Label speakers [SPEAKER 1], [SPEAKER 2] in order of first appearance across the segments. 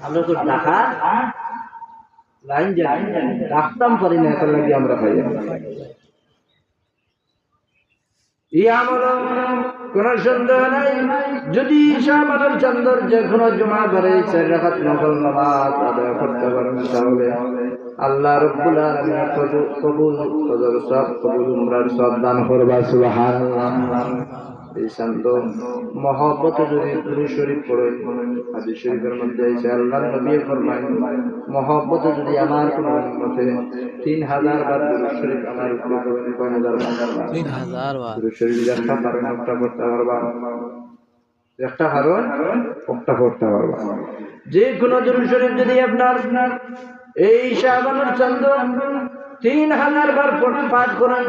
[SPEAKER 1] আমরা তো টাকা লাইন যাই রাখতাম পারি না, এত লাগে আমরা পাই এই আমল কোন সন্দেহ নাই। যদি শাবানের চন্দ্র যে কোনো জমা করে 4 রাকাত নফল নামাজ আদায় করতে পারেন, তাহলে আল্লাহ রাব্বুল আলামিন কবুল কদর সব কবুল উমরার সব দান করবা। সুবহানাল্লাহ। এই শান্ত মহব্বত যদি দুরূদ শরীফ পড়েন, হাদিস শরীফের মধ্যে আছে আল্লাহর নবী ফরমায় মহব্বত যদি আমার কোন উম্মতে 3000 বার দুরূদ শরীফ আমার উপরে পড়েন, 3000 বার দুরূদ শরীফ একটা পারেন একটা পড়তে পারবা, একটা কারণ একটা পড়তে পারবা। যে কোনো দুরূদ শরীফ যদি আপনার এই শাবানের চন্দ্র 3000 বার পাঠ করেন,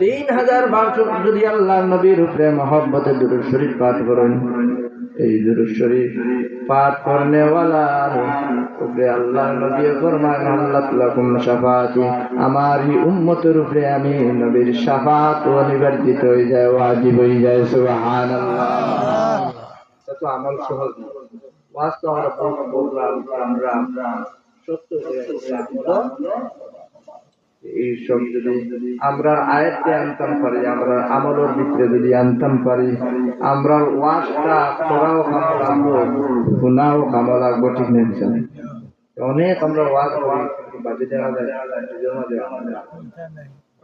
[SPEAKER 1] 3000 বার যদি আল্লাহর নবীর উপরে মহব্বতে দুরূদ শরীফ পাঠ করেন, এই দুরূদ শরীফ পাঠ করনে ওয়ালার উপরে আল্লাহর নবী ফরমান আল্লাহ লাকুম শাফাআতি, আমার এই উম্মতের উপরে আমি নবীর শাফাআত অনিবার্জিত হয়ে যায়, ওয়াজিব হয়ে যায়। সুবহানাল্লাহ। তো আমল সহজ না, ওয়াজ তো আমরা বললাম, আমরা সত্য এই সব যদি আমরা আয়াতে আনতাম পারি, আমরা আমলের ভিতরে যদি আনতাম পারি, আমরা ওয়াজটা করাও কামল লাগবো, গুনাও কামল লাগবো, ঠিক নেই? অনেক আমরা ওয়াজ করি বাজে দেখা যায়,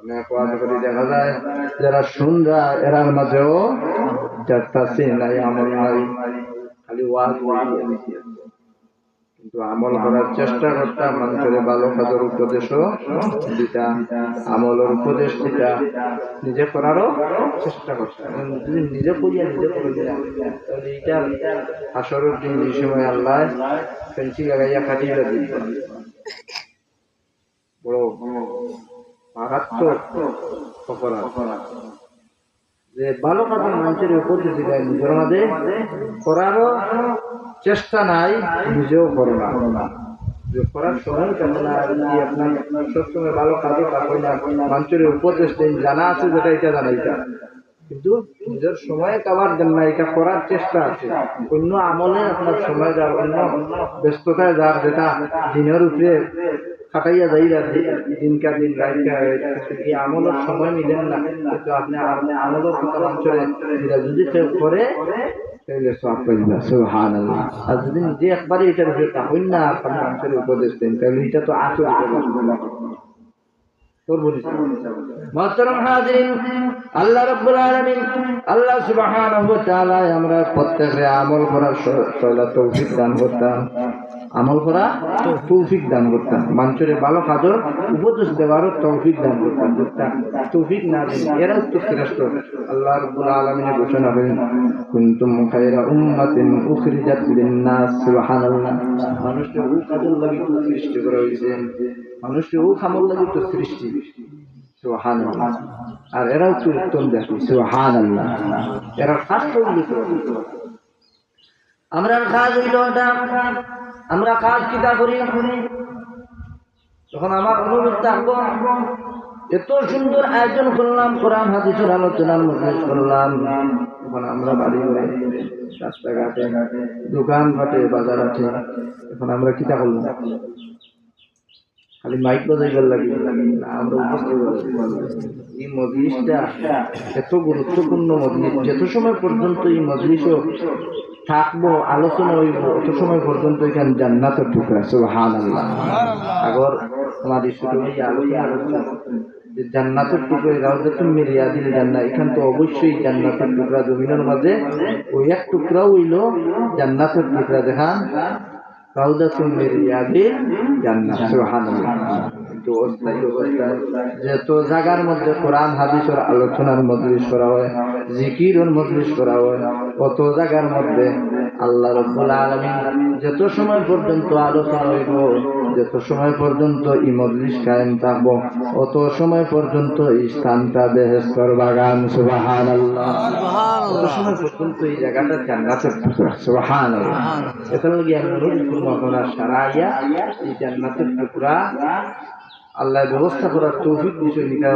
[SPEAKER 1] অনেক ওয়াজ করি দেখা যায় যারা শুনরা এরার মাঝেও যাত্রাছে নাই, আমল নাই, খালি ওয়াজ। কিন্তু আমল করার চেষ্টা করতাম, মানুষের ভালো কাজের উপদেশও দিতা, আমলের উপদেশ দিতা, নিজে করারও চেষ্টা করতাম। যদি নিজে করিয়া নিজে করে দিলাম, তাহলে এইটা হাসরের দিন এই সময় আল্লাহ ফেন্সি লাগাইয়া কাটিয়ে দিত, বড় মারাত্মক অপরাধ। যে ভালো কাজের মানুষের উপদেশ দিলেন, নিজের মাঝে করারও চেষ্টা নাই, নিজেও করো না, করার সময় কেমন না। যদি আপনার সবসময় ভালো কাজও থাকবে না, মানুষের উপদেশ দেন, জানা আছে যেটা এটা জানা এটা, কিন্তু নিজের সময় কাবার জন্য এটা করার চেষ্টা আছে, অন্য আমলে আপনার সময় যার, অন্য ব্যস্ততায় যার, যেটা দিনের উপরে খাটাইয়া যাই দিনকার দিন এই আমলের সময় মিলেন না, কিন্তু আপনি আমলের কথা মানুষের যদি কেউ করে তাহলে সব পাইবা। সুবহানাল্লাহ। আর যদি নিজে একবারে এটার উপরে তাহলে না আপনি মানুষের উপদেশ দেন, তাহলে এটা তো আসল মুহতারাম হাজিরিন, আল্লাহ রাব্বুল আলামিন আল্লাহ সুবহানাহু ওয়া তাআলা আমরা প্রত্যেককে আমল করার তৌফিক দান করতাম, আমল করা তৌফিক দান করতাম, মানুষের ভালো কাজের উপদেশ দেওয়ারও তৌফিক দান করতাম। তৌফিক না দিন এরা তো শ্রেষ্ঠ। আল্লাহ রাব্বুল আলামিন ঘোষণা করেন কুনতুম খায়রা উম্মাতিন উখরিজাত লিন-নাস। সুবহানাল্লাহ। মানুষের ও কাজের লাগি তো সৃষ্টি করা হয়েছে, মানুষের ও কামল লাগি তো সৃষ্টি। সুবহানাল্লাহ। আর এরাও তো উত্তম দেখি। সুবহানাল্লাহ। এরা ফার্স্ট উল্লেখ আমরা কাজ হইল এটা, আমরা কাজ কিতা করি, তখন আমার অনুরোধ থাকবো, এত সুন্দর আয়োজন করলাম, কোরআন হাদিসের আলোচনার মজলিস করলাম, এখন আমরা বাড়ি ঘরে রাস্তাঘাটে দোকান ঘাটে বাজার আছে, এখন আমরা কিতা করলাম, খালি মাইক বাজাইবার লাগে না, আমরা উপস্থিত এই মজলিসটা এত গুরুত্বপূর্ণ মজলিস, যত সময় পর্যন্ত এই মজলিসও থাকবো, আলোচনা হইব, অত সময় পর্যন্ত এখানে জান্নাতের টুকরা। সুবহানাল্লাহ। আগর আমাদের শুরু এই আলোচনা যে জান্নাতের টুকরা, রাউজাতুম মিন রিয়াদিল জান্নাহ, এখান তো অবশ্যই জান্নাতের টুকরা জমিনের মাঝে ওই এক টুকরাও হইল জান্নাতের টুকরা, দেখান রাউজাতুম মিন রিয়াদিল জান্নাহ। সুবহানাল্লাহ। কিন্তু অস্থায়ী অবস্থায় যত জায়গার মধ্যে কোরআন হাদিসের আলোচনার মজলিস করা হয়, জিকিরের মজলিস করা হয়, অত জায়গার মধ্যে আল্লাহ রাব্বুল আলামিন যত সময় পর্যন্ত আলোচনা হইব, যত সময় পর্যন্ত এই মজলিস কায়েম থাকবো, অত সময় পর্যন্ত এই স্থানটা বেহেশতের বাগান। সুবহানাল্লাহ। অত সময় পর্যন্ত এই জায়গাটা জান্নাতের টুকরা। সুবহানাল্লাহ। এটার লাগি আমি অনুরোধ করবো আপনারা সারাইয়া এই জান্নাতের টুকরা আল্লাহ ব্যবস্থা করার তৌফিক দিয়েছেন, এটা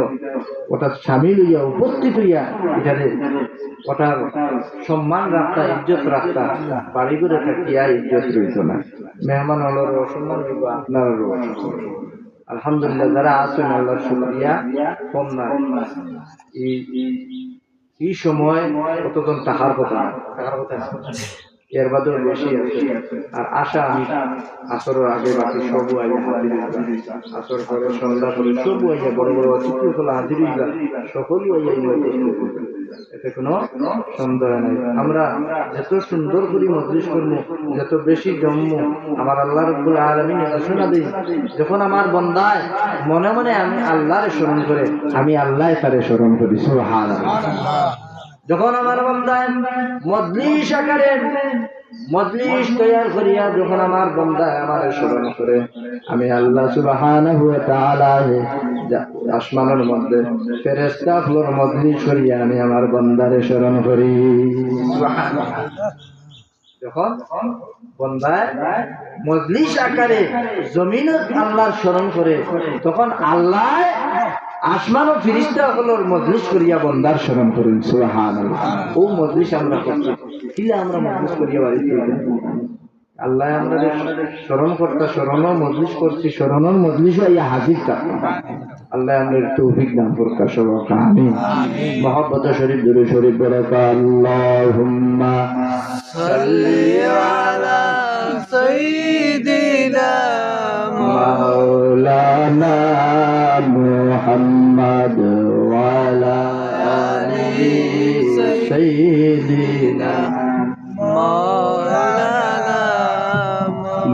[SPEAKER 1] ওটা সামিল হইয়া উপস্থিত হইয়া এটারে ওটার সম্মান রাখতা, ইজ্জত রাখতা, বাড়ি করে থাকিয়া ইজ্জত রইত না। মেহমান হলের অসম্মান হইব, আপনারও আলহামদুলিল্লাহ যারা আছেন আল্লাহর শুকরিয়া কম না। এই সময় কতজন টাকার কথা না, এর বাদেও বেশি আছে। আর আশা আমি আসরের আগে বাকি সব আইয়া হাজির হইবা, আসর পরে সন্ধ্যা করে সব আইয়া বড় বড় অতিথি হলে হাজির হইবা, সকলই আইয়া এতে কোনো সন্দেহ নাই। আমরা যত সুন্দর করে মজলিস করবো, যত বেশি জন্ম, আমার আল্লাহ রাব্বুল আলামিন ঘোষণা দিই, যখন আমার বন্দায় মনে মনে আমি আল্লাহরে স্মরণ করে, আমি আল্লাহ তারে স্মরণ করি, সুবহানাল্লাহ। যখন আমার বান্দায় মজলিস আকারে মজলিস তৈয়ার করিয়া যখন আমার বান্দায় আমার স্মরণ করে, আমি আল্লাহ সুবহানাহু ওয়া তাআলা আসমানের মধ্যে ফেরেশতাগুলোর মজলিস করিয়া আমি আমার বান্দারে স্মরণ করি, সুবহানাল্লাহ। যখন বান্দায় মজলিস আকারে জমিনত আল্লাহর স্মরণ করে, তখন আল্লাহ আসমান ও ফেরেশতাগুলোর মজলিস করিয়া বান্দার স্মরণ করেন, সুবহানাল্লাহ। ও মজলিস আমরা করছি, কিলা আমরা মজলিস করিয়া বাড়িতে আল্লাহ আমরা স্মরণ করতে, স্মরণ মজলিস করছি, স্মরণের মজলিস হইয়া হাজির থাকতাম। আল্লাহ আমাদের তৌফিক দান করুক, সবাইকে আমিন। মুহাব্বত শরীফ দুরূদ শরীফ বরকা আল্লাহুম্মা সাল্লি আলা সাইয়্যিদিনা মাওলানা মুহাম্মদ ওয়া আলা আলি সাইয়্যিদিনা মাওলানা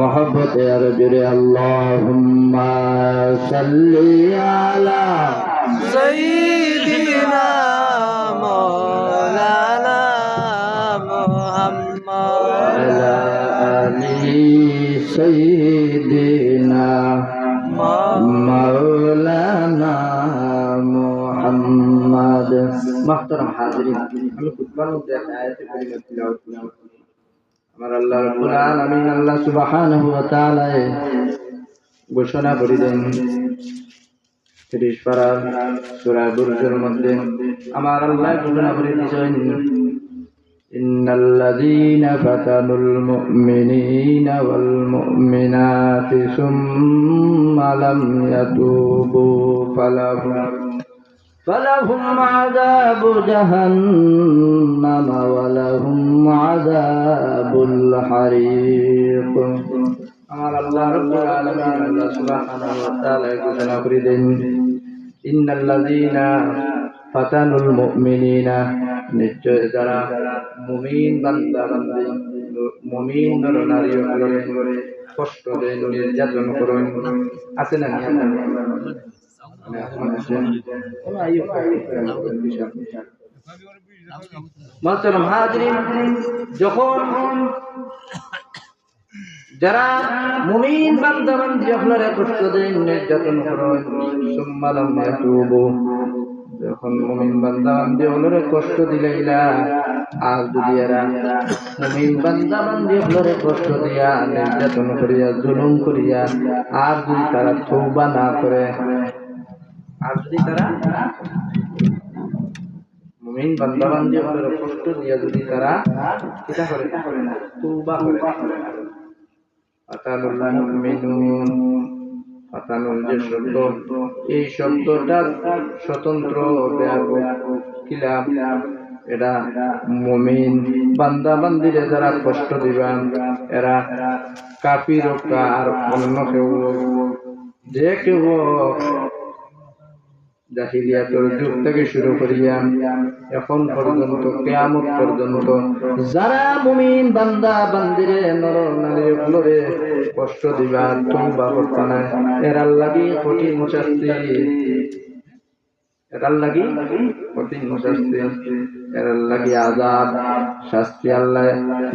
[SPEAKER 1] मोहब्बत अर्जुरे अल्लाहुम्मा सल्ली अला सय्यिदिना मौलाना मुहम्मद अला आलि सय्यिदिना मौलाना मुहम्मद। मुहतरम हाज़िरीन, আমি খুতবার মধ্যে একটা আয়াতে কারিমা তিলাওয়াত করব। আমার আল্লাহ রাব্বুল আলামিন আল্লাহ সুবহানাহু ওয়া তাআলা ঘোষণা করিলেন 30 পারা সূরা বুরুজের মধ্যে, আমার আল্লাহ ঘোষণা করে দিয়েছেন, ইন্নাল্লাযীনা ফাতানুল মুমিনিনা ওয়াল মুমিনাতি সুম্মা লাম ইয়াতুবু فلهم عذاب جهنم ولهم عذاب الحريق। আমার আল্লাহ রাব্বুল আলামিন আল্লাহ সুবহানাহু ওয়া তাআলা ঘোষণা করে দেন, ইন্নাল্লাযীনা ফাতানুল মুমিনিনা, নিশ্চয় যারা মুমিন বান্দা বান্দী, মুমিন নরনারী করে কষ্ট দেন, নির্যাতন করেন, আছে না মুহতারাম হাজিরিন, যখন যারা মুমিন বান্দা বান্দী আপনারা কষ্ট দেন, নির্যাতন করেন, সুম্মা লাম ইয়াতুবু, যখন মুমিন বান্দা বান্দী আপনারা কষ্ট দিলাইলা, আর যদি এরা মুমিন বান্দা বান্দী আপনারা কষ্ট দিয়া, নির্যাতন করিয়া, জুলুম করিয়া, আর যদি তারা তওবা না করে, আর যদি তারা মুমিন বান্দা বান্দী আপনারা কষ্ট দিয়া যদি তারা কিতা করে, তওবা করে, ফাতানুল মুমিনুন, ফাতানুল যে শব্দ, এই শব্দটা স্বতন্ত্র ব্যাপক কিলাম, এরা মুমিন বান্দা বান্দীরে যারা কষ্ট দিবেন, এরা কাফির হোক আর অন্য কেউ, যে কেউ জাহিলিয়াতের যুগ থেকে শুরু করিয়া এখন পর্যন্ত, কিয়ামত পর্যন্ত যারা মুমিন বান্দা বান্দিরে নর নারী গুলোরে কষ্ট দিবা, তওবা করতে না, এর লাগি কঠিন শাস্তি, এর লাগি কঠিন শাস্তি, এর লাগি আযাব শাস্তি আল্লাহ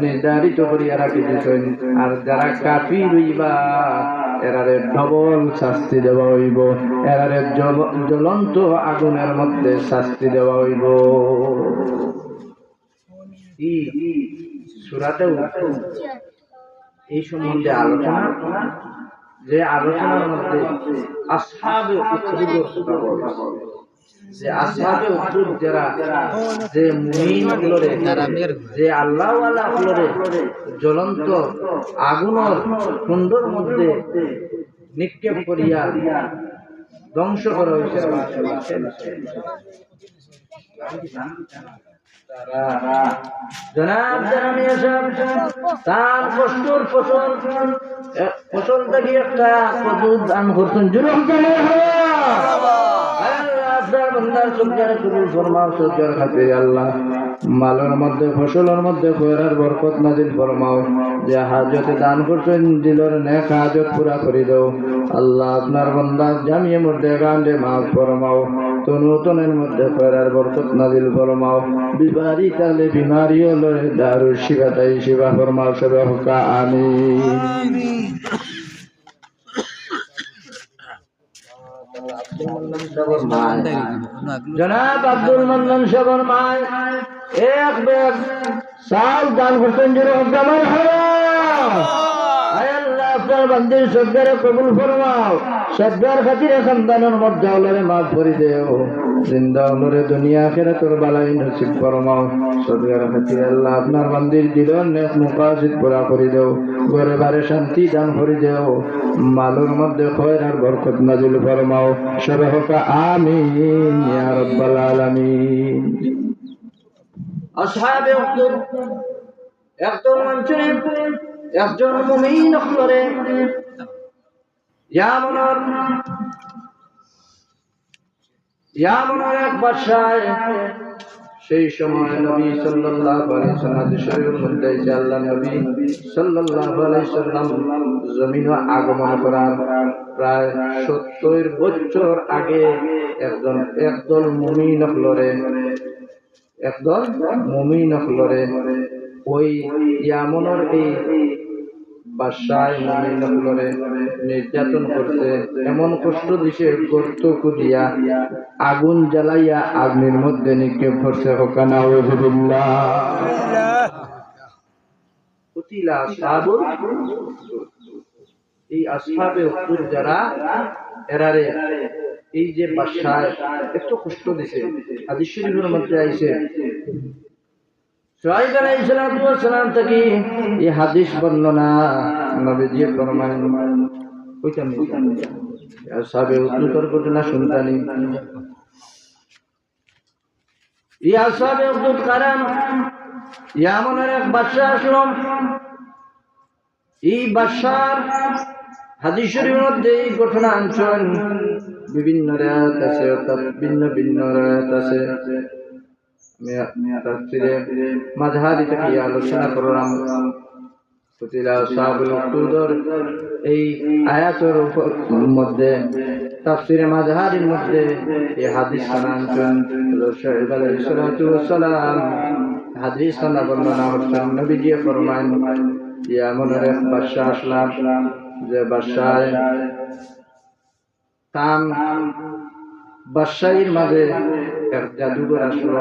[SPEAKER 1] নির্ধারিত করিয়া রাখিতেছেন। আর যারা কাফির হইবা, এরারে ডবল শাস্তি দেওয়া হইব, এরারে জ্বলন্ত আগুনের মধ্যে শাস্তি দেওয়া হইব। এই সূরাতেও এই সম্বন্ধে আলোচনা যে আলোচনার মধ্যে আসহাবে উখদুদের কথা বলছে, যে আসহাবে উখদুদ যারা, যে মুমিন হলরে, যে আল্লাহ ওয়ালা হলরে জ্বলন্ত আগুনের কুণ্ডর মধ্যে নিক্ষেপ করিয়া ধ্বংস করা হয়েছে। জনাব জামিয়া সাহেব তার কষ্টর ফসল থেকে একটা কদুর দান করছেন। জুরুম জানে মালের মধ্যে ফসলের মধ্যে খয়রার বরকত নাজিল ফরমাও। যে হাজতে দান করছেন দিলর নেক হাজত পুরা করে দাও আল্লাহ। আপনার বান্দা জামিয়ে মধ্যে গান্ডে মাফ ফরমাও, তনুতনের মধ্যে খয়রার বরকত নাজিল ফরমাও। বিমারি তালে বিমারি হলো দারুর শিবা তাই শিবা ফরমাও সবে হোকা আমিন। জনাব আব্দুল মান্নান সাহেবের মায় এক ব্যাগ চাল দান করছেন। আপনার বান্দির সদ্গারে কবুল ফরমাও, সদ্গার খাতিরে সন্তানের মধ্যে হলরে মাফ করে দেও, জিন্দা হলরে দুনিয়া খেরে তোর বালাই নসিব ফরমাও। সদ্গার খাতিরে আল্লাহ আপনার বান্দির দিলর নেক মুকাসিদ পুরা করে দেও, ঘরে বারে শান্তি দান করে দেও, মালের মধ্যে খয়রার বরকত নাজিল ফরমাও সবে হোকা আমিন ইয়া রাব্বাল আলামিন। আসহাবে উখদুদ একজন মানুষের একজন মুমিন হলরে ইয়ামনের এক বাদশায়, সেই সময় নবী সাল্লাল্লাহু আলাইহি ওয়াসাল্লাম শরীরের মধ্যে আল্লাহ নবী সাল্লাল্লাহু আলাইহি ওয়াসাল্লাম জমিনে আগমন করার প্রায় 70 বছর আগে একদল মুমিন হলরে ওই ইয়ামনের এই বাদশায় মুমিন হলরে নির্যাতন করছে, এমন কষ্ট দিছে গর্ত খুদিয়া আগুন জ্বালাইয়া আগুনের মধ্যে নিক্ষেপ করছে। হোকানা ওয়াজুবিল্লাহ কুতিলা আসহাবুল এই আসহাবে উখদুদ যারা এরারে এই যে বাদশায় এত কষ্ট দিছে। হাদিস শরীফের মধ্যে আইছে শুআইব আলাইহিস সালাম থেকে এই হাদিস বর্ণনা নবীজি ফরমান কইতাম আসহাবে উখদুদের ঘটনা শুনতানি। এই আসহাবে উখদুদ কারণ ইয়ামনের এক বাদশা আসলো। এই বাদশার হাদিস শরীফের মধ্যে এই ঘটনা আনছেন, বিভিন্ন রাত আছে, অর্থাৎ ভিন্ন ভিন্ন রাত আছে। তাফসীরে মাযহারি থেকে আলোচনা করলাম। কুতিলা আসহাবুল উখদুদের এই আয়াতের মধ্যে তাফসীরে মাযহারির মধ্যে এই হাদিস আনছেন। শুআইব আলাইহিস সালাম হাদিস বর্ণনা করছেন, নবীজি ফরমান ইয়ামনের এক বাদশা আসলাম, যে বাদশায় তাম বাদশাহীর মাঝে এক জাদুঘর আসলো।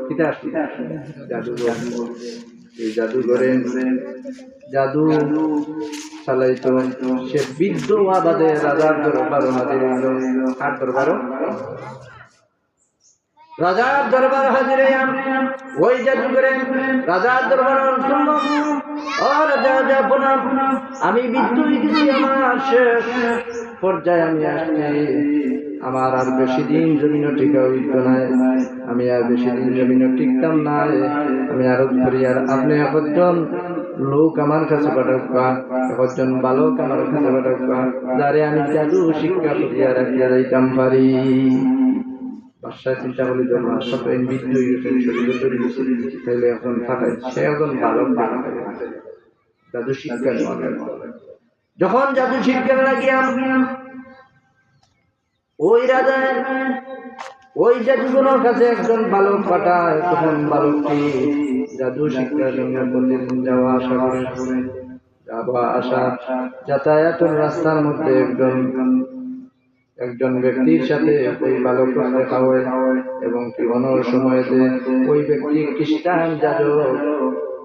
[SPEAKER 1] কিতা আসলো? জাদুঘর। এই জাদুঘরে জাদু চালাইতো। সে বৃদ্ধ আবাদে রাজার দরবার হাজির হইল। কার দরবার? রাজার দরবার হাজির হইয়া ওই জাদুঘরে রাজার দরবার শুনল, ও রাজা আমি বৃদ্ধ হইতেছি, আমার শেষ পর্যায়ে আমি আসছি, আমার আর বেশি দিন জমিনও টিকা হইত নাই, আমি আর বেশি দিন জমিনও টিকতাম না, আমি আরো করি। আর আপনি একজন লোক আমার কাছে পাঠাবা, একজন বালক আমার কাছে পাঠাবা, যারে আমি জাদু শিক্ষা করিয়া রাখিয়া যাইতাম পারি। বাদশাহ চিন্তা করলি যে বৃদ্ধ হয়ে গেছেন, শরীরে তৈরি গেছে, তাহলে এখন ফাটাই সে একজন বালক জাদু শিক্ষা নেওয়া। যখন জাদু শিক্ষা লাগিয়া ওই রাজার ওই জাদুগুলোর কাছে একজন বালক পাঠায়, তখন বালকটি জাদু শিক্ষার জন্য প্রতিদিন যাওয়া আসা যাতায়াতের রাস্তার মধ্যে একজন ব্যক্তির সাথে ওই বালক দেখা হয়, এবং জীবনের সময়তে ওই ব্যক্তি খ্রিস্টান যাজক,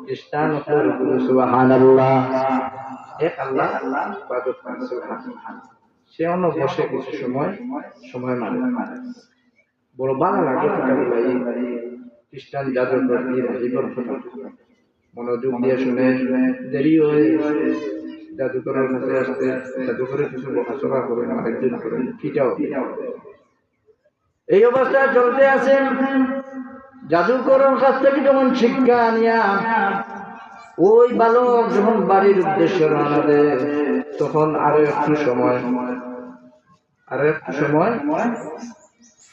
[SPEAKER 1] খ্রিস্টান সুবহানাল্লাহ এক আল্লাহ ইবাদত করে সে অন্য বসে কিছু সময় মানে বড় ভালো লাগে কথাগুলো এই খ্রিস্টান জাদুকর রাহিবর কথা মনোযোগ দিয়ে শুনে দেরি হয়ে জাদুকরের কাছে আসতে জাদুকরের কিছু বকাচকা করে আরেকজন করে কিটাও এই অবস্থা চলতে আছে জাদুকরের কাছ থেকে যখন শিক্ষা আনিয়া ওই বালক যখন বাড়ির উদ্দেশ্যে রওনা দেয় তখন আরো একটু সময়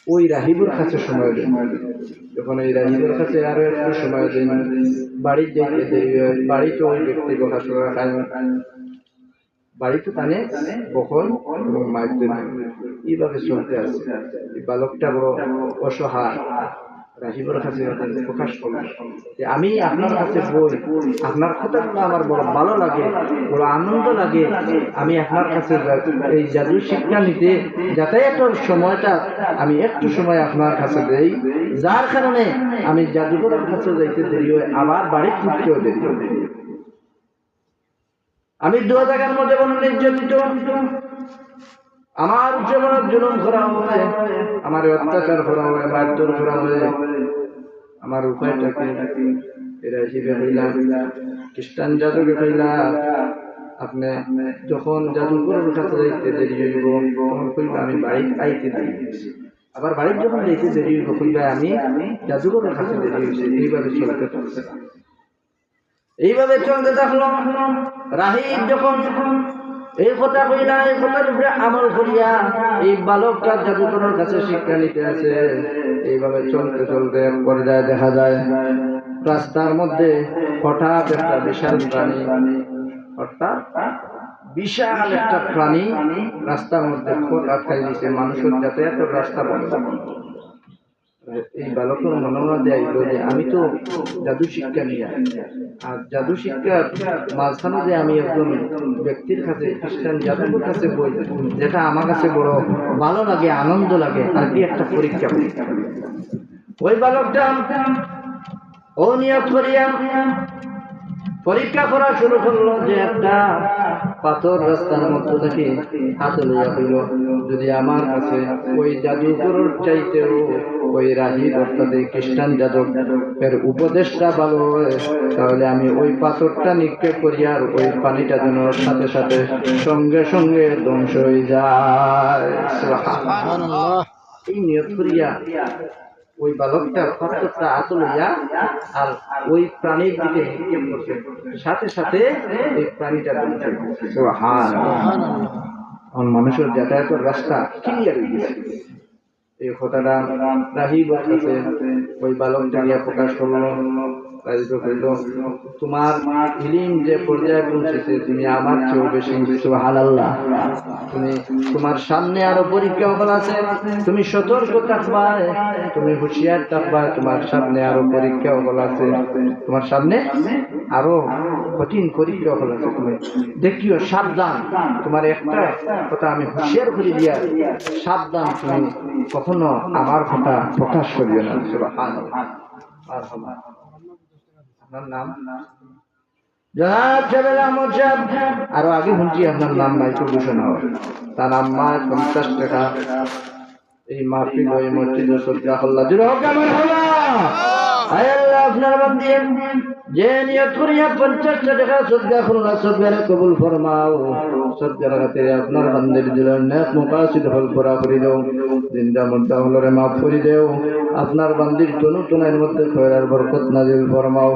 [SPEAKER 1] ওই রাহিবুর কাছে সময় দেন যখন এই রাহিবুর কাছে আরো একটু সময় দেন বাড়ির যেতে দেরি হয় বাড়িতে ওই ব্যক্তি বকাশোকা খায় বাড়িতে টানে বকল এবং মাইতে এইভাবে চলতে আছে এই বালকটা বড় অসহায় রাহিবুর কাছে প্রকাশ করল যে আমি আপনার কাছে বই আপনার কথাগুলো আমার বড় ভালো লাগে বড় আনন্দ লাগে আমি আপনার কাছে এই জাদু শিক্ষা নিতে যাতায়াতের সময়টা আমি একটু সময় আপনার কাছে দেই যার কারণে আমি জাদুঘরের কাছে যাইতে দেরি হয় আবার বাড়ি ফিরতেও দেরি হয় আমি 2 জায়গার মধ্যে কোনো নির্যাতিত আমার জীবনের জুলুম করা হয় আমার অত্যাচার করা হয় মারধর করা হয় আমার উপায়টাকে এরা হিসেবে হইলাম খ্রিস্টান জাদুকে হইলাম আপনি যখন জাদুঘরের কাছে যাইতে দেরি হইব তখন কইবা আমি বাড়িতে আইতে দেরি আবার বাড়িতে যখন যাইতে দেরি হইব কইবা আমি জাদুঘরের কাছে দেরি হয়েছে এইভাবে চলতে থাকছে এইভাবে চলতে থাকলো রাহিব যখন এই কথা কইলা এই কথার উপরে আমল করিয়া এই বালকটা জাদুকরের কাছে শিক্ষা নিতে আছে এইভাবে চলতে চলতে পর্যায়ে দেখা যায় রাস্তার মধ্যে হঠাৎ একটা বিশাল প্রাণী রাস্তার মধ্যে হঠাৎ খাই দিয়েছে মানুষের যাতায়াতের রাস্তা বন্ধ এই বালকের মনোনয়ন দেয় যে আমি তো জাদু শিক্ষা নিয়ে আর জাদু শিক্ষার মাঝখানে যে আমি একজন ব্যক্তির কাছে খ্রিস্টান জাদুর কাছে বই যেটা আমার কাছে বড় ভালো লাগে আনন্দ লাগে আর কি একটা পরীক্ষা ওই বালকটা ও নিয়ত করিয়া পরীক্ষা করা শুরু করলো যে একটা পাথর রাস্তার মধ্য থেকে হাতে লইয়া হইল যদি আমার কাছে ওই জাদুকরের চাইতেও ওই রাহিব অর্থাৎ খ্রিস্টান জাদক এর উপদেশটা ভালো হয় তাহলে আমি ওই পাথরটা নিক্ষেপ করি আর ওই পানিটা যেন সাথে সাথে সঙ্গে সঙ্গে ধ্বংস হয়ে যায় এই নিয়ত করিয়া ওই বালকটা পাথরটা হাতে লইয়া আর ওই প্রাণীর দিকে নিক্ষেপ করছে সাথে সাথে ওই প্রাণীটা ধ্বংস হয়ে গেছে সুবহানাল্লাহ মানুষের যাতায়াতের রাস্তা ক্লিয়ার হয়ে গেছে এই কথাটা রাহিবের কাছে ওই বালকটা নিয়ে প্রকাশ করলো তোমার ইলম যে পর্যায়ে পৌঁছেছে তুমি আমার চেয়েও বেশি সুবহানাল্লাহ তুমি তোমার সামনে আরো পরীক্ষা হল আছে তুমি সতর্ক থাকবা তুমি হুঁশিয়ার থাকবা তোমার সামনে আরো পরীক্ষা হল আছে তোমার সামনে আরো কঠিন পরীক্ষা হল আছে তুমি দেখিও সাবধান তোমার একটা কথা আমি হুঁশিয়ার করে দিয়া সাবধান তুমি কখনো আমার কথা প্রকাশ করিও না সুবহানাল্লাহ আপনার নাম আরো আগে শুনছি আপনার নাম মাইকে ঘোষণা হয় তার নাম মা 50 টাকা এই মাহফিল ওই মসজিদ সদকা আল্লাহ জুড়ে হোক আমার হলো আল্লাহ আপনার বান্দী যে নিয়ত করিয়া 50 টাকা সদকা আল্লাহ সদকারে কবুল ফরমাও সদকার খাতিরে আপনার বান্দির দিলের নেক মুকাসিদ হল পুরা করে দাও জিন্দা মুর্দা হলরে মাফ করে দাও আপনার বান্দির তনু তনার মধ্যে খয়র আর বরকত নাজিল ফরমাও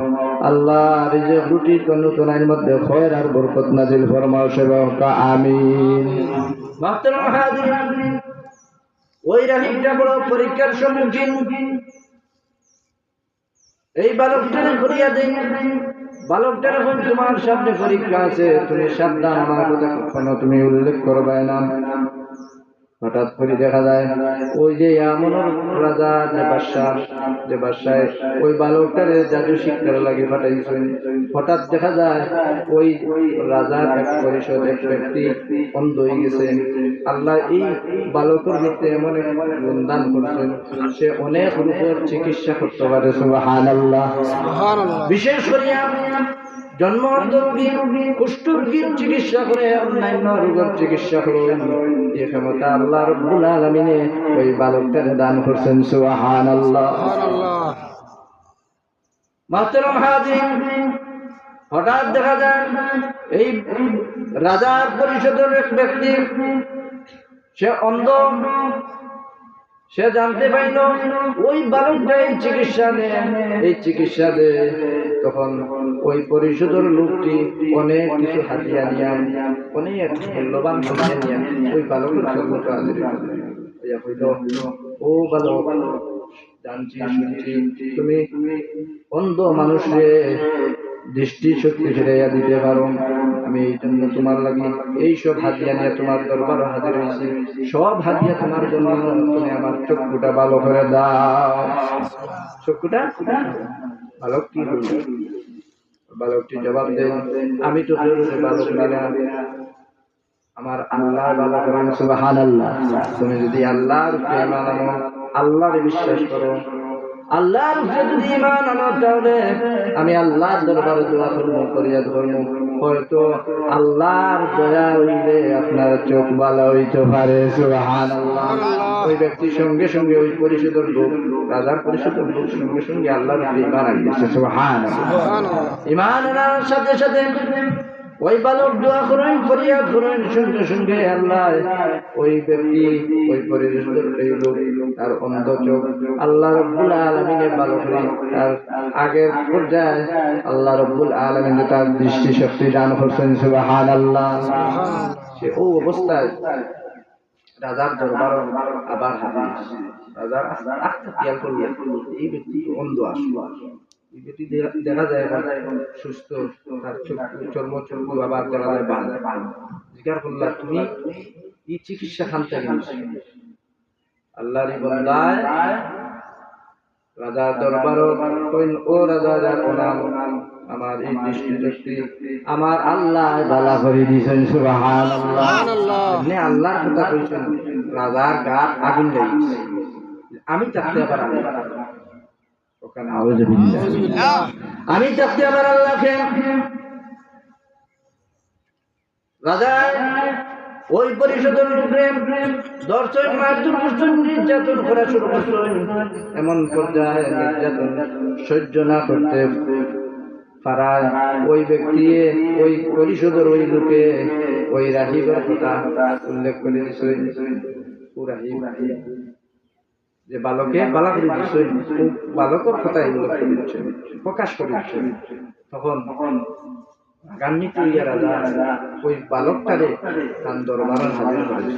[SPEAKER 1] আল্লাহ রিজিক রুটি তনু তনার মধ্যে খয়র আর বরকত নাজিল ফরমাও সেবকা আমিন মাহতারাম হাজিরিন ওই রাহিবটা বড় পরীক্ষার সম্মুখীন এই বালকটার করিয়া দিন বালকটার এখন তোমার সামনে পরীক্ষা আছে তুমি সাবধান আমার কথা কখনো তুমি উল্লেখ করবে না হঠাৎ করে দেখা যায় ওই যে আমনের রাজা যে বাদশাহ ওই বালকটারে জাদু শিক্ষার লাগে পাঠাইছেন হঠাৎ দেখা যায় ওই রাজার এক পরিষদ এক ব্যক্তি অন্ধ হয়ে গেছে আল্লাহ এই বালকের ভিতরে এমন এক গুণদান করছেন সে অনেক রূপের চিকিৎসা করতে পারে সুবহানাল্লাহ বিশেষ করে জন্মন্ত রোগী কুষ্ঠরোগীর চিকিৎসা করে, অন্যান্য রোগের চিকিৎসা করে এই ক্ষমতা আল্লাহ রাব্বুল আলামিনে ওই বালকটাকে দান করছেন। সুবহানাল্লাহ। মাহতারাম হাজির, হঠাৎ দেখা যায় এই রাজার পরিষদের এক ব্যক্তি, সে অন্ধ, সে জানতে পাইল ওই বালকটা এই চিকিৎসা দেয়, এই চিকিৎসা দেয়। তখন ওই পরিষদের লোকটি অনেক কিছু হাতিয়া নিয়ে, অনেক মূল্যবান হাতিয়া নিয়ে ওই বালকের সম্মুখে হাজির হইল। ও বালক, জানছি শুনছি তুমি অন্ধ মানুষে দৃষ্টি শক্তি ফিরাইয়া দিতে পারো, আমি এই জন্য তোমার লাগি এইসব হাতিয়া নিয়ে তোমার দরবারে হাজির হয়েছি। সব হাতিয়া তোমার জন্য, তুমি আমার চক্ষুটা ভালো করে দাও। চক্ষুটা বালক কি বলবে? বালকটি জবাব দেন, আমি তো জরুরি বালক না, আমার আল্লাহ ভালো করেন। সুবহানাল্লাহ। তুমি যদি আল্লাহর উপরে ঈমান আনো, আল্লাহরে বিশ্বাস করো, আল্লাহর উপরে যদি ঈমান আনো, তাহলে আমি আল্লাহর দরবারে দোয়া করব, ফরিয়াদ করব, হয়তো আল্লাহর দয়া হইলে আপনার চোখ ভালো হইতে পারে। সুবহানাল্লাহ। ওই ব্যক্তি সঙ্গে সঙ্গে ওই পরিষদের লোক, রাজার পরিষদের লোক সঙ্গে সঙ্গে আল্লাহর উপরে ঈমান আনছে। সুবহানাল্লাহ। ঈমান আনার সাথে সাথে ওই বালক দোয়া করেন, ফরিয়াদ করেন, সঙ্গে সঙ্গে আল্লাহ ওই ব্যক্তি, ওই পরিবেশের এই লোক, তার অন্ধ চোখ আল্লাহ রাব্বুল আলামিনে বালকের তার আগের পর্যায়ে আল্লাহ রাব্বুল আলামিনে তার দৃষ্টি শক্তি দান করছেন। সুবহানাল্লাহ। সে ও অবস্থায় রাজার দরবার আবার হাজির। রাজার আস্থা খেয়াল করলেন এই ব্যক্তি অন্ধ আসলো, এই ব্যক্তি দেখা যায় সুস্থ, তার চর্ম চর্ম আবার দেখা যায় ভালো। জিজ্ঞাসা করলাম, তুমি এই চিকিৎসা খান থেকে আল্লাহর বান্দায় রাজার দরবারও কইন, ও রাজা জানাম, আমার এই দৃষ্টি শক্তি আমার আল্লাহ বালা করে দিয়েছেন। সুবহানাল্লাহ। আপনি আল্লাহর কথা কইছেন, রাজার গাত আগুন লেগেছে, আমি থাকতে আবার আমি চাচ্ছি আমার আল্লাহকে। রাজা ওই পরিষদের লোকে দর্শন মারধর করছেন, নির্যাতন করা শুরু করছেন। এমন পর্যায়ে নির্যাতন সহ্য না করতে পারায় ওই ব্যক্তি, ওই পরিষদের ওই লোকে ওই রাহিবের কথা উল্লেখ করে দিয়েছেন। ও রাহিব যে বালকে বালা করে দিচ্ছেন, বালকের কথা এগুলো করে দিচ্ছেন, প্রকাশ করে দিচ্ছেন। তখন গান্বিত হইয়া রাজা ওই বালকটারে তার দরবারে হাজির করেছে।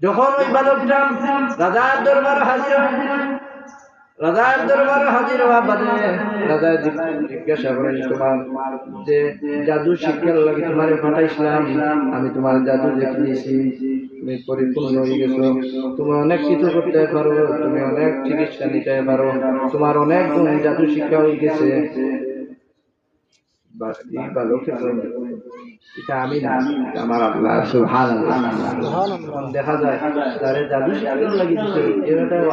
[SPEAKER 1] যখন ওই বালকটা রাজার দরবারে হাজির হয়, রাজার দরবারে হাজির হওয়া বাদে রাজা জিজ্ঞাসা করেন, তোমার যে জাদু শিক্ষার লাগে তোমার পাঠাইছিলাম, আমি তোমার জাদু দেখিয়েছি, তুমি পরিপূর্ণ হয়ে গেছো, তুমি অনেক কিছু করতে পারো, তুমি অনেক চিকিৎসা নিতে পারো, তোমার অনেক গুণ জাদু শিক্ষা হয়ে গেছে। এটা আমি না, আমার আল্লাহ। সুবহানাল্লাহ। দেখা যায় যারা জাদু শিক্ষা লাগি দিচ্ছে, এটাও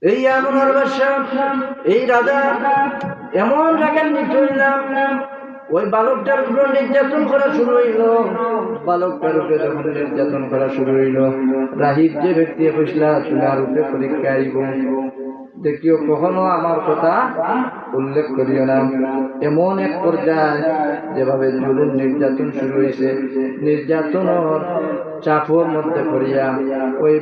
[SPEAKER 1] এই এমন এই রাজা এমন জায়গায় নিচ্ছিলাম, ওই বালকটার উপর নির্যাতন করা শুরু হইল। বালকটার উপরে যখন নির্যাতন করা শুরু হইল, রাহিব যে ব্যক্তি কইছিল তুমি আর উপরে পরীক্ষা আইব, দেখিও কখনো আমার কথা উল্লেখ করিও না। এমন এক পর্যায়ে যেভাবে জুলুম নির্যাতন শুরু হয়েছে, নির্যাতনের চাপের মধ্যে পড়িয়া ওই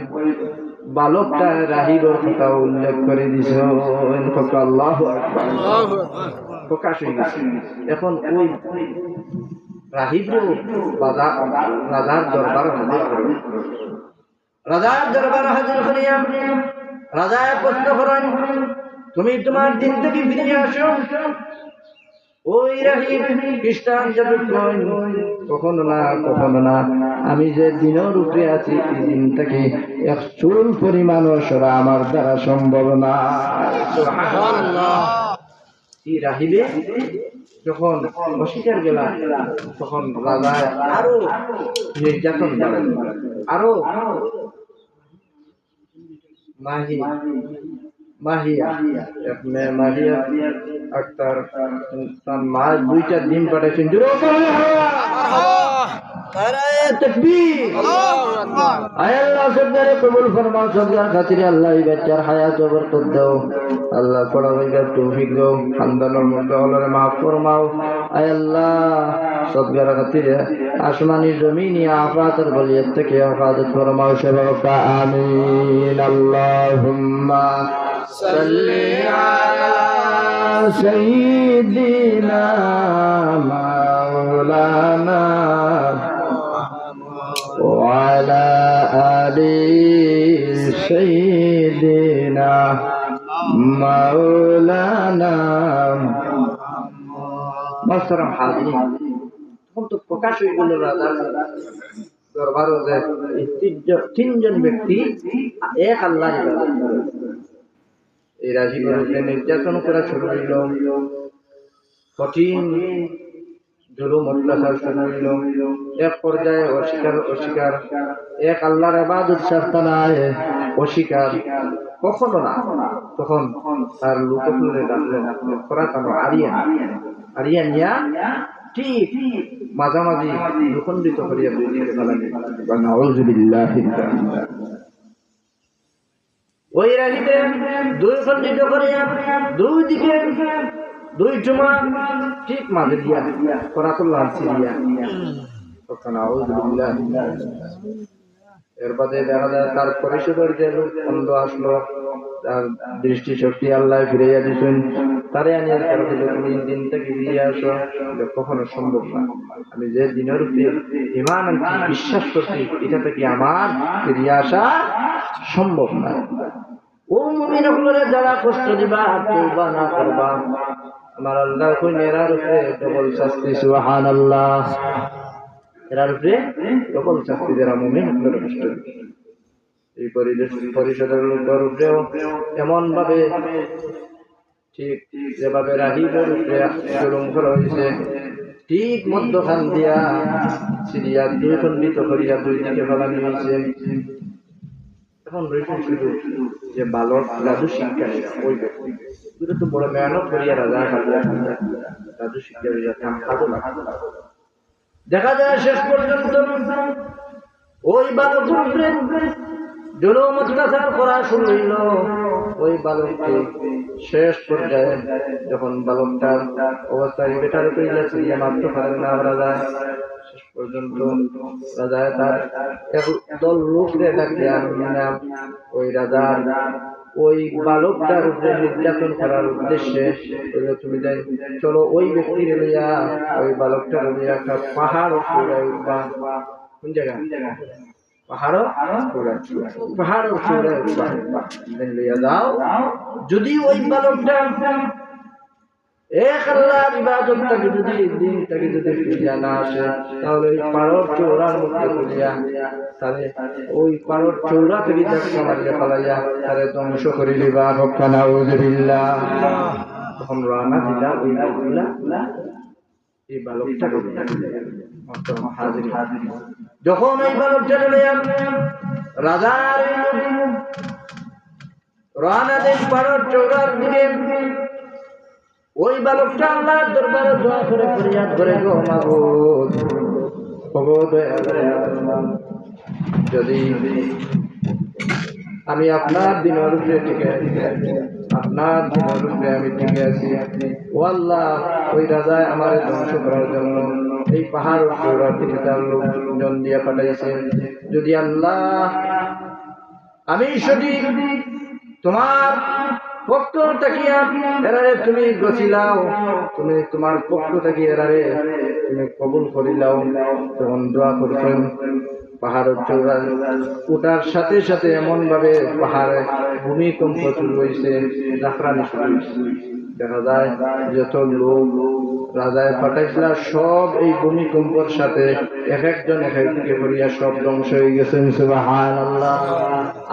[SPEAKER 1] বালকটা রাহিবের কথা উল্লেখ করে দিছে। আল্লাহু আকবার। প্রকাশ হয়ে গেছে। এখন ওই রাহিবও রাজার দরবারে হাজির করে। রাজার দরবারে হাজির করিয়া রাজা প্রশ্ন করেন, তুমি তোমার দিন থেকে ফিরে আসো। ওই রাহিব খ্রিস্টান যাবে, কখনো না কখনো না, আমি যে দিনের উপরে আছি এই দিন থেকে এক চুল পরিমাণও সরা আমার দ্বারা সম্ভব না। এই রাহিবে যখন অস্বীকার গেলা, তখন রাজা আরো নির্যাতন করেন, আরো মাহি মাহিয়া আপনি মাহিয়া আক্তার তার মা দুইটা ডিম পাঠাইছেন কবুল ফরমাও সবজার খাতিরে আল্লাহ এই বাচ্চার হায়াত বরকত দাও আল্লাহ পড়াবার তৌফিক দাও খানদানের মধ্যে আল্লাহরে মাফ ফরমাও আয় আল্লাহ সবজার খাতিরে আসমানি জমিনি আফাতের বলিয়ত থেকে আফাদত ফরমাও সেবকা আমিন আল্লাহুম্মা সাল্লি আলা সাইয়্যিদিনা মাওলানা وعلى آل سيدنا مولانا محترم حاضرین তখন তো প্রকাশ হয়ে গেল রাজার দরবারে যে তিনজন ব্যক্তি এক আল্লাহর ইবাদত করে এই রাজি করে নির্যাতন করা শুরু হইল কঠিন জুলুম অত্যাচার শুরু হইল এক পর্যায়ে অস্বীকার এক আল্লাহর ইবাদত সারতানায় অস্বীকার কখনো না তখন তার লোকগুলোরে ডাকলেন খোরাকানো আরিয়া নিয়া ঠিক মাঝামাঝি দুখণ্ডিত করিয়া দুই দিকে ফেলালেন নাউযুবিল্লাহি ওই রাহিতে দুই খণ্ডিত করিয়া দুই দিকে দুই জমা ঠিক মাঝে দিয়া করাতুল্লাহ সিরিয়া এর বাদে দেখা যায় তার পরিষদের যে লোক অন্ধ আসলো তার দৃষ্টিশক্তি আল্লাহ ফিরাইয়া দিচ্ছেন তারে আনিয়ে তুমি দিন থেকে ফিরিয়ে আসো কখনো সম্ভব না আমি যে দিনের উপরে ইমান আনছি বিশ্বাস করছি এটা থেকে আমার ফিরিয়ে আসা সম্ভব না ও মুমিন হলে যারা কষ্ট দিবা তওবা না করবা আমার আল্লাহ কই নেরার উপরে ডবল শাস্তি সুবহানাল্লাহ এরার উপরে ডবল শাস্তি যারা মুমিন হলে কষ্ট দিবে এই পরিষদের লোকের উপরেও এমন ভাবে ঠিক যেভাবে রাহিবের উপরে জুলুম করা হয়েছে ঠিক মধ্যখান দিয়া সিরিয়া দুই খণ্ডিত করিয়া দুই দিকে ফেলানো হয়েছে এখন রয়েছে শুধু যে বালক দাদু শিক্ষারীরা ওই ব্যক্তি তো বড় মেহনত করিয়া রাজা দাদু শিক্ষারীরা দেখা যায় শেষ পর্যন্ত ওই বালক জুলুম অত্যাচার করা শুরু হইল ওই বালককে শেষ পর্যায়ে যখন বালকটার অবস্থায় বেটার করিয়াছে মাত্র পারেন না রাজা শেষ পর্যন্ত রাজা তার একদল লোকরে ডাকিয়া ওই রাজার ওই বালকটার উপরে নির্যাতন করার উদ্দেশ্যে তুমি যাই চলো ওই ব্যক্তির লইয়া ওই বালকটার লইয়া একটা পাহাড় উঠবা কোন জায়গা পাহাড় লইয়া যাও যদি ওই বালকটা এক আল্লাহর ইবাদতটাকে যদি দিনটাকে যদি ফিরিয়া না আসে তাহলে ওই পাড়র চৌড়ার মধ্যে ফিরিয়া তাহলে ওই পাড়র চৌড়া থেকে যাচ্ছে মারিয়া পালাইয়া তাহলে ধ্বংস করে দিবা রক্ষা নাউযুবিল্লাহ তখন রানা দিলা ওই লোকগুলা এই বালকটাকে যখন ওই বালকটা রাজার রানা দেশ পাড়র চৌড়ার দিকে ওই বালকটা আল্লাহর দরবারে দোয়া করে ফরিয়াদ করে গো মাবুদ যদি আমি আপনার দিনের উপরে টিকে আছি আপনার দিনের উপরে আমি টিকে আছি ও আল্লাহ ওই রাজায় আমার ধ্বংস করার জন্য এই পাহাড় চূড়ার দিকে তার লোকজন দিয়ে পাঠাইছে যদি আল্লাহ আমি সঠিক তোমার পক্ষ তাকিয়া এরারে তুমি গছিলাও তুমি তোমার পক্ষ তাকি এরারে তুমি কবুল করিলাও তখন দোয়া করছেন পাহাড়ের চূড়া ওটার সাথে সাথে এমন ভাবে পাহাড়ে ভূমিকম্প শুরু হয়েছে জাফরানি শুরু হয়েছে দেখা যায় যত লোক রাজায় পাঠাইছিল সব এই ভূমিকম্পর সাথে এক একজন এক একদিকে করিয়া সব ধ্বংস হয়ে গেছেন সুবহানাল্লাহ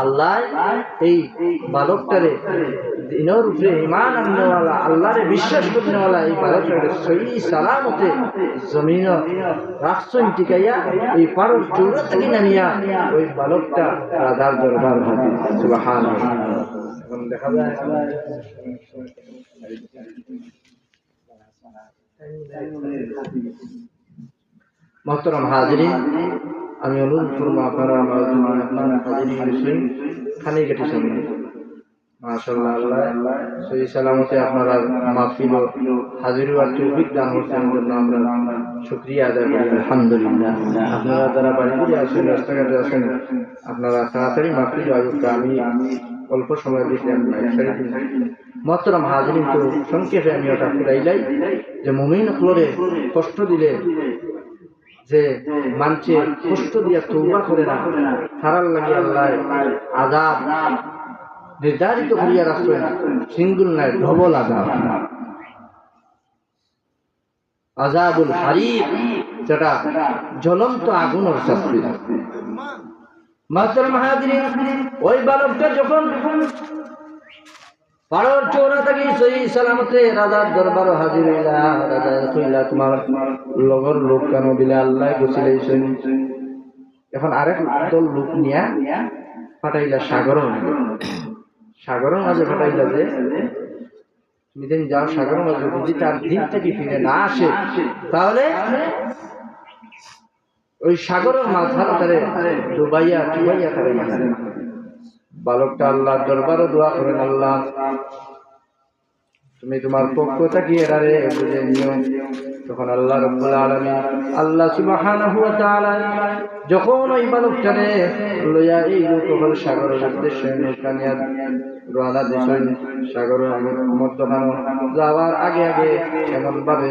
[SPEAKER 1] আল্লাহ এই বালকটারে দিনের উপরে ঈমান আননেওয়ালা আল্লাহরে বিশ্বাস করনেওয়ালা এই বালকটারে সহি সালামতে জমিন রাখছেন টিকাইয়া এই পারর চূড়া থেকে নামিয়া ওই বালকটা রাজার দরবার হাজির সুবহানাল্লাহ এখন দেখা যায় মোহতরম হাজিরিন, আমি অনুরোধ করবো আপনারা আমার জন্য আপনার হাজিরিন মুসলিম খানি কেটে সামনে মাশাআল্লাহ আল্লাহ সহি সালামতে আপনারা মাহফিল ও হাজির হওয়ার তৌফিক দান করছেন জন্য আমরা শুকরিয়া আদায় করি আলহামদুলিল্লাহ। আপনারা যারা বাড়িতে আছেন রাস্তাঘাটে আছেন আপনারা তাড়াতাড়ি মাহফিল আয়োগ আমি অল্প সময়ের ভিতরে মোহতরম হাজিরিন, তো সংক্ষেপে আমি ওটা ফুরাইলাই যে মুমিন হলরে কষ্ট দিলে যে মানছে কষ্ট দিয়া তওবা করে না তারার লাগি আল্লাহ আযাব নির্ধারিত করিয়া রাখছেন, সিঙ্গুল নাই ডবল আযাব, আযাবুল হারিক, যেটা জ্বলন্ত আগুনের শাস্তি। মাহতারাম হাজিরিন, ওই বালকটা যখন পাড়র চৌরা থেকে সহি সালামতে রাজার দরবার হাজির হইলা, রাজা কইলা তোমার লগর লোক কেন দিলে? আল্লাহ বসিলাইছেন। এখন আরেক দল লোক নিয়া পাঠাইলা সাগরের মাঝে পাঠাইলা যে তুমি দিন যাও সাগরের মাঝে, যদি তার দিন থেকে ফিরে না আসে তাহলে ওই সাগরের মাঝার তারে ডুবাইয়া তারে মাঝে। বালকটা আল্লাহ দরবারে দোয়া করেন, আল্লাহ তুমি তোমার পক্ষ থেকে এরারে বুঝে নিও। তখন আল্লাহ রাব্বুল আলামিন আল্লাহ সুবহানাহু ওয়া তাআলা যখন ওই বালকটারে লইয়া এই লোকল সাগরের উদ্দেশ্যে নৌকা নিয়ে রওনা দিয়েছেন, সাগরের মধ্যখানে যাওয়ার আগে আগে এমন ভাবে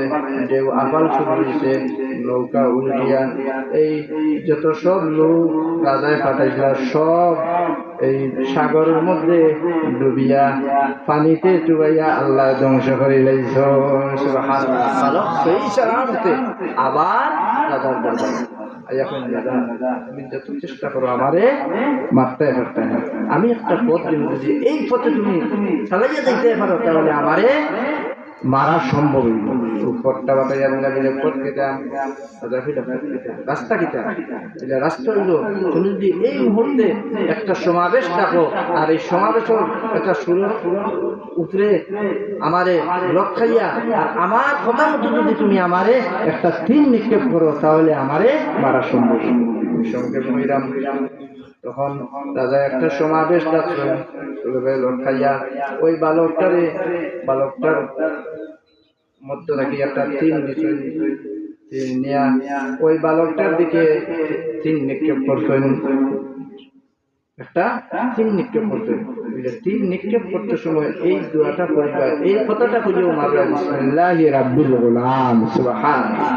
[SPEAKER 1] ঢেউ আপাল শুরু হয়েছে, নৌকা উল্টিয়া এই যত সব লোক রাজায় পাঠাইছিল সব এই সাগরের মধ্যে ডুবিয়া পানিতে চুবাইয়া আল্লাহ ধ্বংস করে লাইছেন। সুবহানাল্লাহ। সেই সালামতে আবার রাজার দরবারে এখন দাদা তুমি যত চেষ্টা করো আমারে মারতে পারতে না, আমি একটা পথ দিব, যদি এই পথে তুমি চালাইয়া যাইতে পারো তাহলে আমারে মারা সম্ভব হইল। পথটা বাতাইয়া দিলে পথ কেটা রাস্তা কিটা রাস্তা হইল, তুমি যদি এই মুহূর্তে একটা সমাবেশ ডাকো আর এই সমাবেশের একটা সুরের উপরে আমারে লক্ষাইয়া আর আমার কথা মতো যদি তুমি আমারে একটা তীর নিক্ষেপ করো তাহলে আমারে মারা সম্ভব। সংক্ষেপ হইলাম। তখন রাজা একটা সমাবেশ ডাকলেন, লক্ষাইয়া ওই বালকটার মধ্য থেকে একটা তীর নিয়া ওই বালকটার দিকে তীর নিক্ষেপ করছেন, একটা তীর নিক্ষেপ করছেন। তীর নিক্ষেপ করতে সময় এই দোয়াটা পড়বা, এই কথাটা খুঁজেও মারবা, বিসমিল্লাহি রাব্বিল গুলাম। সুবহানাল্লাহ।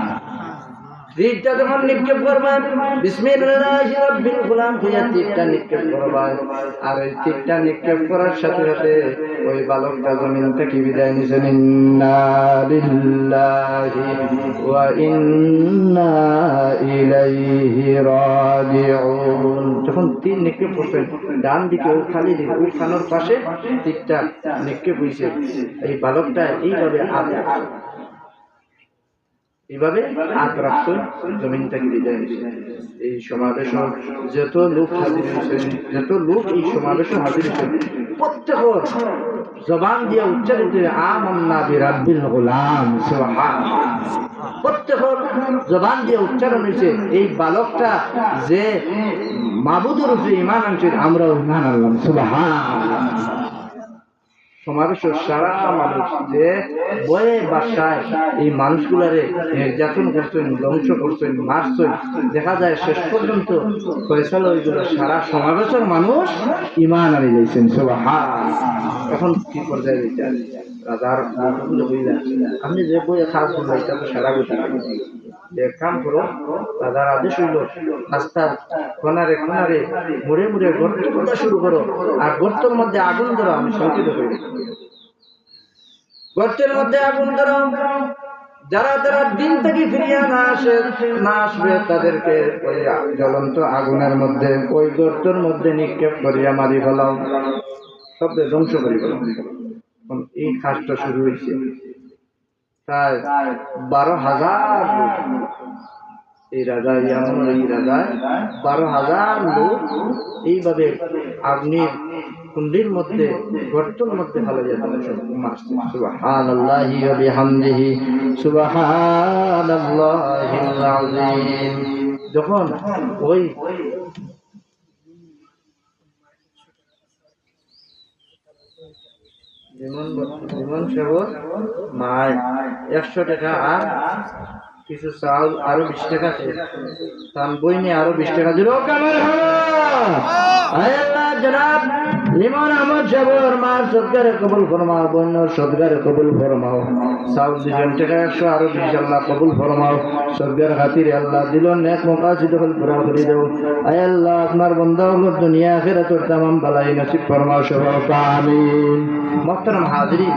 [SPEAKER 1] তীরটা যখন নিক্ষেপ করবেন বিসমিল্লাহি রাব্বিল গুলাম কইয়া তীরটা নিক্ষেপ করবেন, আর এই তীরটা নিক্ষেপ করার সাথে সাথে ওই বালকটা জমিন থেকে বিদায় নিছেন। ইন্না লিল্লাহি ওয়া ইন্না ইলাইহি রাজিউন। যখন তীর নিক্ষেপ করছেন ডান দিকে ও খালি দিকে ওই খানোর পাশে তীরটা নিক্ষেপ হয়েছে, এই বালকটা এইভাবে হাত রাখতো জমিনটাকে বিদায়। এই সমাবেশ যত লোক হাজির হয়েছেন, যত লোক এই সমাবেশে হাজির হয়েছেন, প্রত্যেকের জবান দিয়ে উচ্চারিত আমান্না বিরাব্বিল গুলাম। সুবহানাল্লাহ। প্রত্যেকের জবান দিয়ে উচ্চারণ হয়েছে এই বালকটা যে মাবুদের উপরে ঈমান আনছে আমরাও ঈমান আনলাম। সুবহানাল্লাহ। সমাবেশের সারা মানুষ যে বয়ে বাসায় এই মানুষগুলারে নির্যাতন করছেন, ধ্বংস করছেন, মারছেন, দেখা যায় শেষ পর্যন্ত ফয়সালা ওইগুলো সারা সমাবেশের মানুষ ঈমান আনি যাইছেন। সুবহানাল্লাহ। এখন কি পর্যায়ে যাইছেন রাজার আপনি যে বইয়ে খারাপ করলো এটা তো সারা গতি এক কাম করো, রাজার আদেশ হইল রাস্তার কোনারে মুড়ে গর্ত খোঁজা শুরু করো, আর গর্তের মধ্যে আগুন ধরো। আমি সংকেত করি, গর্তের মধ্যে আগুন ধরো, যারা দিন থেকে ফিরিয়া না আসবে তাদেরকে ওই জ্বলন্ত আগুনের মধ্যে ওই গর্তের মধ্যে নিক্ষেপ করিয়া মারি ফেলাও, সবদের ধ্বংস করি ফেলাও। এই কাজটা শুরু হয়েছে প্রায় 12,000 লোক। এই রাজা ইয়ামন, এই রাজা 12,000 লোক এইভাবে আগ্নির কুণ্ডির মধ্যে গর্তের মধ্যে ফেলে মারছে। সুবহানাল্লাহি ওয়া বিহামদিহি সুবহানাল্লাহিল আযীম। যখন ওই লিমন সাগর মায় 100 টাকা আর কিছু চাউল আরো 20 টাকা তান বই নিয়ে আরো 20 টাকা দিল। জনাব লিমন আহমদ সাগর মার সদকারে কবুল ফরমাও, বন্যর সদকারে কবুল ফরমাও। চাউল 2 টাকা 100 আরো 20 আল্লাহ কবুল ফরমাও। সদকার খাতিরে আল্লাহ দিল নেক মাকাসিদ পুরা করে দাও। আয় আল্লাহ আপনার বান্দা হলো দুনিয়া আখিরাতের तमाम বালাই নসিব ফরমাও সবাই আমিন। মুহতারাম হাজিরিন,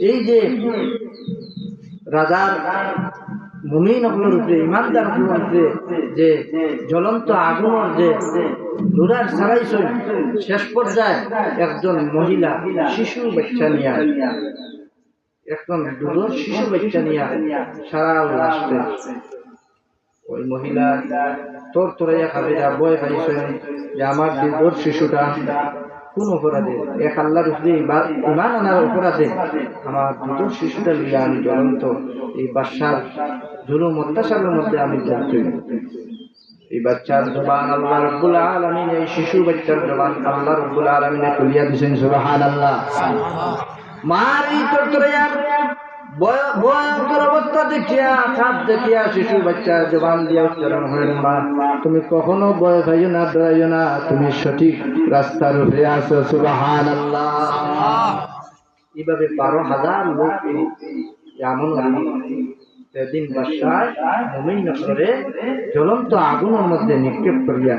[SPEAKER 1] এই যে রাজার মুমিন হকলের উপরে ইমানদার হকলের উপরে যে জ্বলন্ত আগুনের যে দুরার ছাড়াইছে, শেষ পর্যায়ে একজন মহিলা শিশু বাচ্চা নিয়ে একজন দুধর শিশু বাচ্চা নিয়ে সারা রাষ্ট্রে ওই মহিলা তোর তোরাইয়া খাবিরা বয় পাইছেন যে আমার দুধর শিশুটা কোন অপরাধে এক আল্লাহর উপরে ইমান আনার অপরাধে আমার দুধর শিশুটা লিয়ে আমি জ্বলন্ত এই বাদশার জুলুম অত্যাচারের মধ্যে আমি জড়িত। এই বাচ্চার জবান আল্লাহ রাব্বুল আলামিন, এই শিশু বাচ্চার জবান আল্লাহ রাব্বুল আলামিন খুলিয়া দিয়েছেন। সুবহানাল্লাহ। মারি তোরতরাইয়া ভয়ঙ্কর অবস্থা দেখিয়া, খাপ দেখিয়া শিশু বাচ্চার জবান দিয়া উচ্চারণ হলেন, মা তুমি কখনো ভয় পাইও না, ডরাইও না, তুমি সঠিক রাস্তার উপরে আছো। সুবহানাল্লাহ। এইভাবে 12,000 লোক এমন সেদিন বাদশাহ মুমিন নগরে জ্বলন্ত আগুনের মধ্যে নিক্ষেপ করিয়া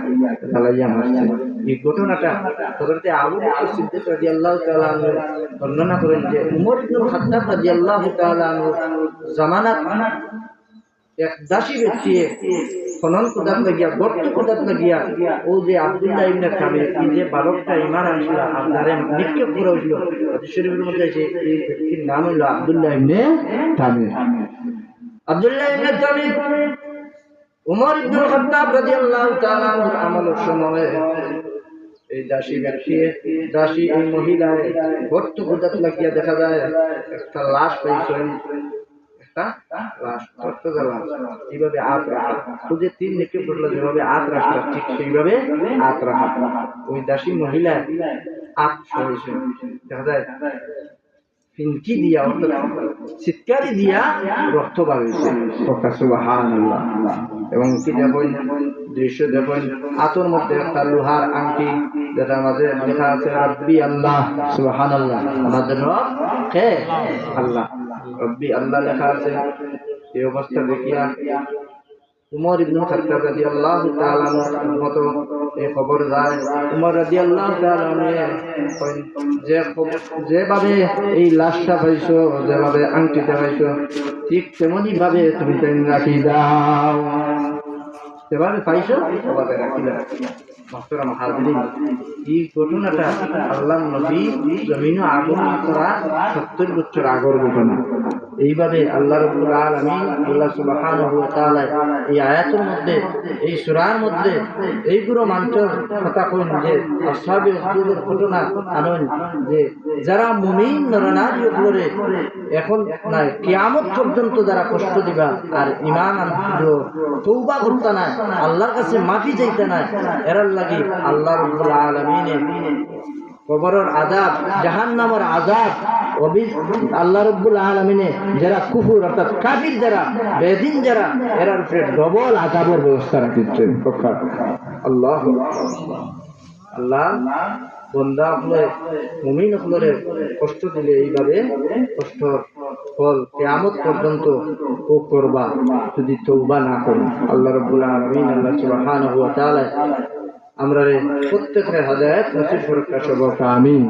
[SPEAKER 1] জ্বালাইয়া মারছে। এই ঘটনাটা হযরত আবু বকর সিদ্দিক রাদিয়াল্লাহু তাআলা আনহু বর্ণনা করেন যে উমর ইবনে খাত্তাব রাদিয়াল্লাহু তাআলা আনহু জামানাত এক দাসী ব্যক্তি খনন কুদাত লাগিয়া গর্ত কুদাত লাগিয়া ও যে আব্দুল্লাহ ইবনে তামির এই যে 12টা ঈমান আনছিল আপনারে নিক্ষেপ করা হইল। শরীফের মধ্যে আছে এই ব্যক্তির নাম হলো আব্দুল্লাহ ইবনে তামির। আব্দুল্লাহ ইবনে তামির উমর ইবনে খাত্তাব রাদিয়াল্লাহু তাআলা আনহুর আমলের সময় এই দাসী এই মহিলা গর্ত কুদাত লাগিয়া দেখা যায় একটা লাশ পাইছেন, একটা লাশ এইভাবে হাত রাখা, খুঁজে 3 নিক্ষেপ করলো যেভাবে হাত রাখা ঠিক সেইভাবে হাত রাখা। ওই দাসী মহিলা হাত সরেছে দেখা যায় ফিনকি দিয়া অর্থাৎ চিৎকারি দিয়া রক্ত বাড়িয়েছে। সুবহানাল্লাহ। এবং কি দেখুন দৃশ্য দেখুন, হাতের মধ্যে একটা লোহার আংটি যেটা আমাদের লেখা আছে রব্বি আল্লাহ। সুবহানাল্লাহ। আমাদের রব কে? আল্লাহ। রব্বি আল্লাহ লেখা আছে। এই অবস্থা দেখিয়া উমর ইবনে খাত্তাব রাদিয়াল্লাহু তাআলা আনহু মতো এই খবর যায়। উমর রাদিয়াল্লাহু তাআলা যেভাবে এই লাশটা পাইছো, যেভাবে আংটিটা পাইছো, ঠিক তেমনি ভাবে তুমি রাখি দাও। যেভাবে পাইছো সেভাবে রাখি দাও। মুহতারাম হাজিরিন, এই ঘটনাটা আল্লাহর নবী জমিনে আগমন করা 70 বছর আগের ঘটনা। এইভাবে আল্লাহ রাব্বুল আলামিন আল্লাহ সুবহানাহু ওয়া তাআলা এই আয়াতের মধ্যে, এই সূরার মধ্যে এইগুলো মানুষের কথা কইন যে আসহাবে উখদুদের ঘটনা আনেন যে যারা মুমিন নরনারী উপরে এখন নাই কিয়ামত পর্যন্ত যারা কষ্ট দিবা আর ঈমান আনলো তওবা করতে না, আল্লাহর কাছে মাফি চাইতে না, এরার লাগি আল্লাহ রাব্বুল আলামিন কবরের আযাব, জাহান্নামের আযাব, আল্লাহ রাব্বুল আলামিনে যারা কুফর অর্থাৎ কাফির যারা বেদিন যারা এরার উপরে ডবল আযাবের ব্যবস্থা রাখছেন। আল্লাহু আল্লাহ বান্দা হলে মুমিন হলে কষ্ট দিলে এইভাবে কষ্ট ফল কিয়ামত পর্যন্ত ভোগ করবা যদি তওবা না করো। আল্লাহ রাব্বুল আলামিন আল্লাহ সুবহানাহু ওয়া তাআলা আমরা প্রত্যেকের হেদায়েত নসিব করুক। আমিন।